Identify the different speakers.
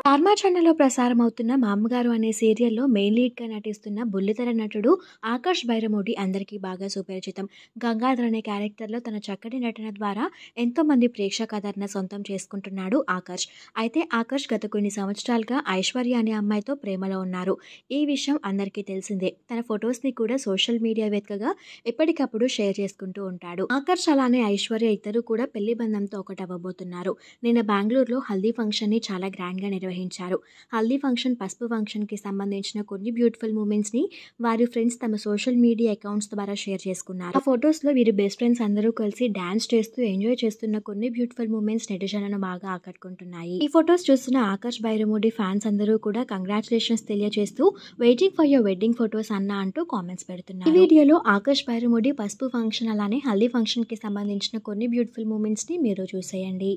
Speaker 1: స్టార్మా ఛానల్‌లో ప్రసారమవుతున్న 'మామగారు' అనే సీరియల్‌లో మెయిన్ లీడ్‌గా నటిస్తున్న బుల్లితెర నటుడు ఆకాష్ బైరమూడి అందరికీ బాగా సుపరిచితం. గంగాధర్ అనే క్యారెక్టర్‌లో తన చక్కటి నటన ద్వారా ఎంతోమంది ప్రేక్షకాదరణ సొంతం చేసుకుంటున్నాడు ఆకాష్. అయితే ఆకాష్ గత కొన్ని సంవత్సరాలుగా ఐశ్వర్య అనే అమ్మాయితో ప్రేమలో ఉన్నారు. ఈ విషయం అందరికీ తెలిసిందే. తన ఫొటోస్‌ని కూడా సోషల్ మీడియా వేదికగా ఎప్పటికప్పుడు షేర్ చేసుకుంటూ ఉంటాడు. ఆకాష్ అలానే ఐశ్వర్య ఇద్దరూ కూడా పెళ్లి బంధంతో ఒకటవ్వబోతున్నారు. నిన్న బెంగుళూరులో హల్దీ ఫంక్షన్‌ని చాలా గ్రాండ్‌గా నిర్వహించారు. హల్దీ ఫంక్షన్, పసుపు ఫంక్షన్‌కి సంబంధించిన కొన్ని బ్యూటిఫుల్ మూమెంట్స్‌ని వారి ఫ్రెండ్స్ తమ సోషల్ మీడియా అకౌంట్స్ ద్వారా షేర్ చేసుకున్నారు. ఆ ఫొటోస్‌లో వీరి బెస్ట్ ఫ్రెండ్స్ అందరూ కలిసి డాన్స్ చేస్తూ ఎంజాయ్ చేస్తున్న కొన్ని బ్యూటిఫుల్ మూమెంట్స్ నెటిజన్లను బాగా ఆకట్టుకుంటున్నాయి. ఈ ఫొటోస్ చూస్తున్న ఆకాష్ బైరమూడి ఫ్యాన్స్ అందరూ కూడా కంగ్రాచులేషన్స్ తెలియజేస్తూ waiting for your wedding photos అన్న అంటూ కామెంట్స్ పెడుతున్నారు. ఈ వీడియోలో ఆకాష్ బైరమూడి పసుపు ఫంక్షన్ అలానే హల్దీ ఫంక్షన్‌కి సంబంధించిన కొన్ని బ్యూటిఫుల్ మూమెంట్స్‌ని మీరు చూసేయండి.